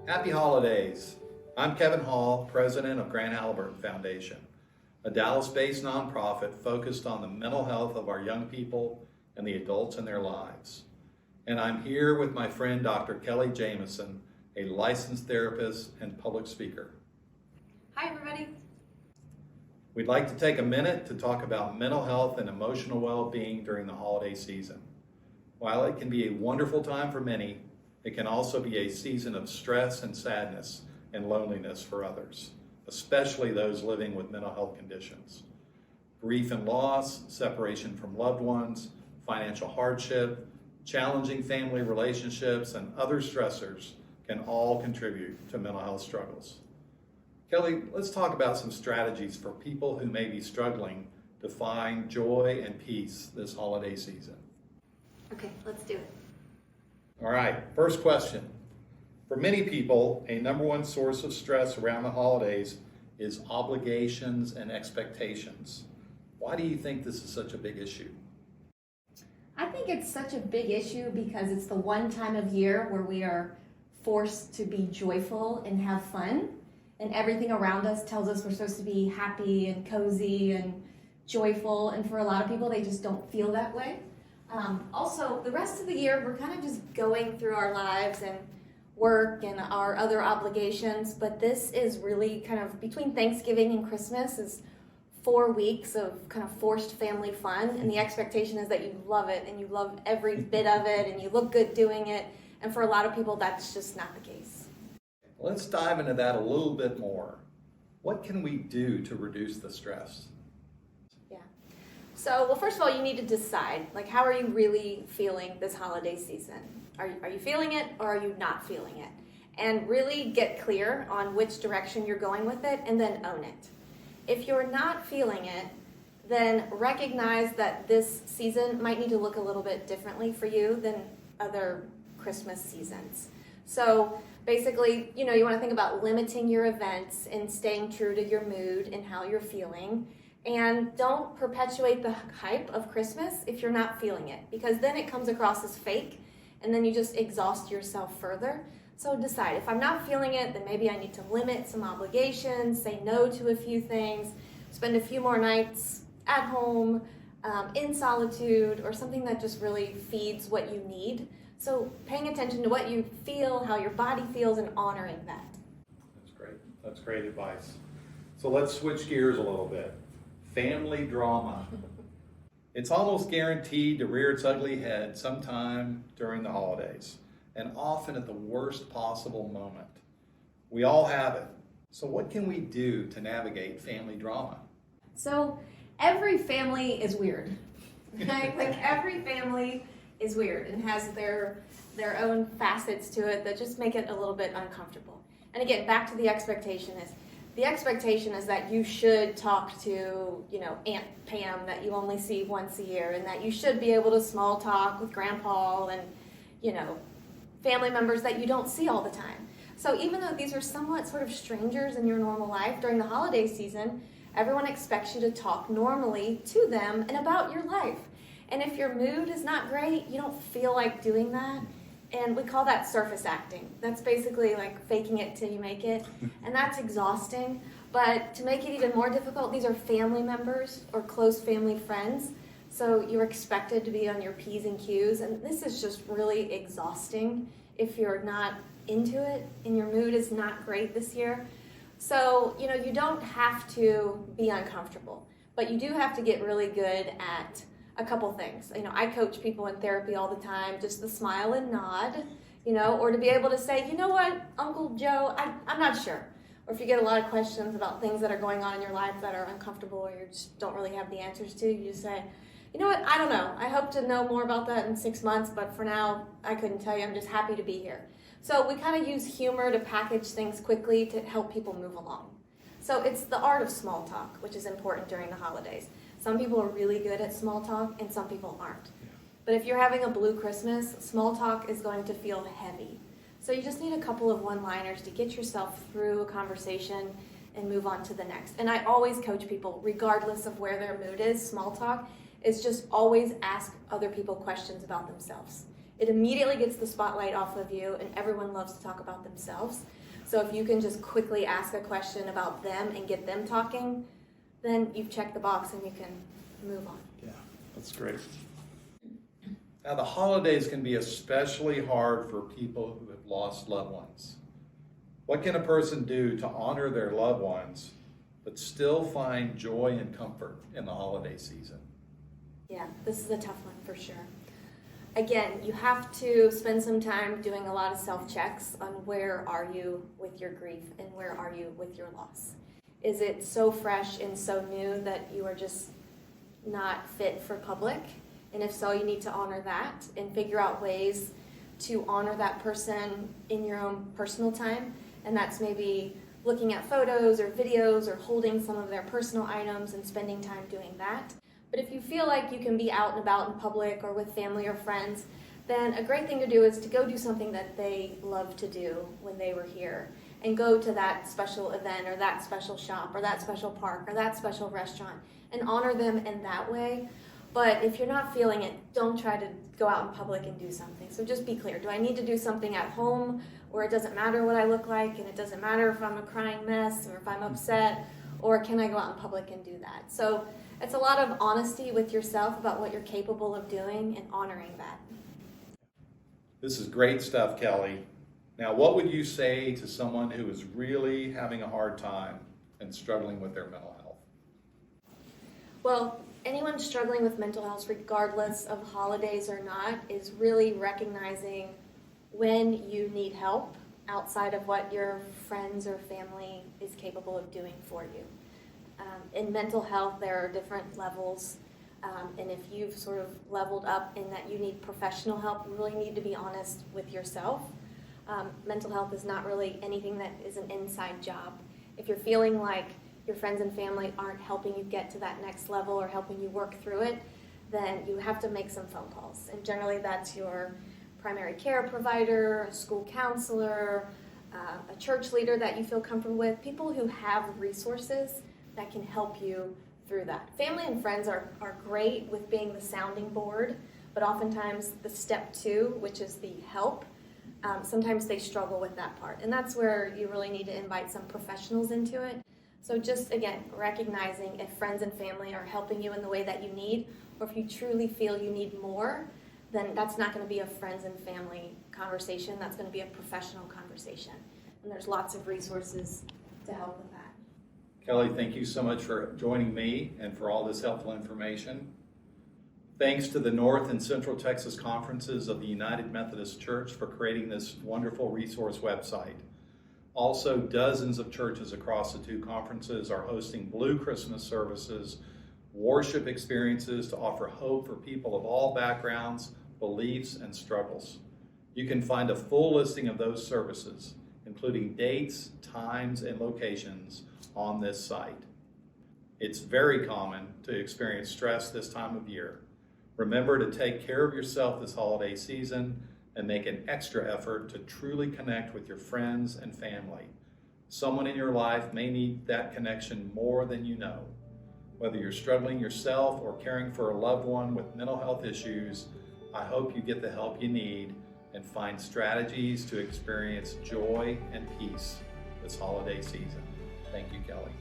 Happy holidays. I'm Kevin Hall, president of Grant Halliburton Foundation, a Dallas-based nonprofit focused on the mental health of our young people and the adults in their lives. And I'm here with my friend Dr. Kelly Jamison, a licensed therapist and public speaker. Hi, everybody. We'd like to take a minute to talk about mental health and emotional well-being during the holiday season. While it can be a wonderful time for many, it can also be a season of stress and sadness and loneliness for others, especially those living with mental health conditions. Grief and loss, separation from loved ones, financial hardship, challenging family relationships, and other stressors can all contribute to mental health struggles. Kelly, let's talk about some strategies for people who may be struggling to find joy and peace this holiday season. Okay, let's do it. All right, first question. For many people, a number one source of stress around the holidays is obligations and expectations. Why do you think this is such a big issue? I think it's such a big issue because it's the one time of year where we are forced to be joyful and have fun, and everything around us tells us we're supposed to be happy and cozy and joyful, and for a lot of people, they just don't feel that way. Also, the rest of the year, we're kind of just going through our lives and work and our other obligations, but this is really kind of between Thanksgiving and Christmas is 4 weeks of kind of forced family fun, and the expectation is that you love it and you love every bit of it and you look good doing it, and for a lot of people, that's just not the case. Let's dive into that a little bit more. What can we do to reduce the stress? So, well, first of all, you need to decide, like, how are you really feeling this holiday season? Are you feeling it or are you not feeling it? And really get clear on which direction you're going with it and then own it. If you're not feeling it, then recognize that this season might need to look a little bit differently for you than other Christmas seasons. So basically, you want to think about limiting your events and staying true to your mood and how you're feeling. And don't perpetuate the hype of Christmas if you're not feeling it, because then it comes across as fake, and then you just exhaust yourself further. So decide, if I'm not feeling it, then maybe I need to limit some obligations, say no to a few things, spend a few more nights at home, in solitude, or something that just really feeds what you need. So paying attention to what you feel, how your body feels, and honoring that. That's great. That's great advice. So let's switch gears a little bit. Family drama. It's almost guaranteed to rear its ugly head sometime during the holidays, and often at the worst possible moment. We all have it. So what can we do to navigate family drama? So every family is weird. Right? Like every family is weird and has their own facets to it that just make it a little bit uncomfortable. And again, back to the expectation is that you should talk to, Aunt Pam that you only see once a year, and that you should be able to small talk with Grandpa and, family members that you don't see all the time. So even though these are somewhat sort of strangers in your normal life, during the holiday season, everyone expects you to talk normally to them and about your life. And if your mood is not great, you don't feel like doing that. And we call that surface acting. That's basically like faking it till you make it. And that's exhausting. But to make it even more difficult, these are family members or close family friends. So you're expected to be on your P's and Q's. And this is just really exhausting if you're not into it and your mood is not great this year. So, you don't have to be uncomfortable. But you do have to get really good at a couple things. I coach people in therapy all the time, just the smile and nod, or to be able to say, you know what, Uncle Joe, I'm not sure. Or if you get a lot of questions about things that are going on in your life that are uncomfortable or you just don't really have the answers to, you just say, you know what, I don't know. I hope to know more about that in 6 months, but for now, I couldn't tell you. I'm just happy to be here. So we kind of use humor to package things quickly to help people move along. So it's the art of small talk, which is important during the holidays. Some people are really good at small talk and some people aren't. But if you're having a blue Christmas, small talk is going to feel heavy. So you just need a couple of one-liners to get yourself through a conversation and move on to the next. And I always coach people, regardless of where their mood is, small talk is just always ask other people questions about themselves. It immediately gets the spotlight off of you, and everyone loves to talk about themselves. So if you can just quickly ask a question about them and get them talking, then you've checked the box and you can move on. Yeah, that's great. Now, the holidays can be especially hard for people who have lost loved ones. What can a person do to honor their loved ones, but still find joy and comfort in the holiday season? Yeah, this is a tough one for sure. Again, you have to spend some time doing a lot of self-checks on where are you with your grief and where are you with your loss. Is it so fresh and so new that you are just not fit for public? And if so, you need to honor that and figure out ways to honor that person in your own personal time. And that's maybe looking at photos or videos or holding some of their personal items and spending time doing that. But if you feel like you can be out and about in public or with family or friends, then a great thing to do is to go do something that they loved to do when they were here, and go to that special event or that special shop or that special park or that special restaurant and honor them in that way. But if you're not feeling it, don't try to go out in public and do something. So just be clear. Do I need to do something at home where it doesn't matter what I look like and it doesn't matter if I'm a crying mess or if I'm upset, or can I go out in public and do that? So it's a lot of honesty with yourself about what you're capable of doing and honoring that. This is great stuff, Kelly. Now, what would you say to someone who is really having a hard time and struggling with their mental health? Well, anyone struggling with mental health, regardless of holidays or not, is really recognizing when you need help outside of what your friends or family is capable of doing for you. In mental health, there are different levels, and if you've sort of leveled up in that you need professional help, you really need to be honest with yourself. Mental health is not really anything that is an inside job. If you're feeling like your friends and family aren't helping you get to that next level or helping you work through it, then you have to make some phone calls. And generally that's your primary care provider, a school counselor, a church leader that you feel comfortable with, people who have resources that can help you through that. Family and friends are great with being the sounding board, but oftentimes the step 2, which is the help, sometimes they struggle with that part. And that's where you really need to invite some professionals into it. So just, again, recognizing if friends and family are helping you in the way that you need, or if you truly feel you need more, then that's not going to be a friends and family conversation. That's going to be a professional conversation. And there's lots of resources to help with that. Kelly, thank you so much for joining me and for all this helpful information. Thanks to the North and Central Texas Conferences of the United Methodist Church for creating this wonderful resource website. Also, dozens of churches across the 2 conferences are hosting Blue Christmas services, worship experiences to offer hope for people of all backgrounds, beliefs, and struggles. You can find a full listing of those services, including dates, times, and locations, on this site. It's very common to experience stress this time of year. Remember to take care of yourself this holiday season and make an extra effort to truly connect with your friends and family. Someone in your life may need that connection more than you know. Whether you're struggling yourself or caring for a loved one with mental health issues, I hope you get the help you need and find strategies to experience joy and peace this holiday season. Thank you, Kelly.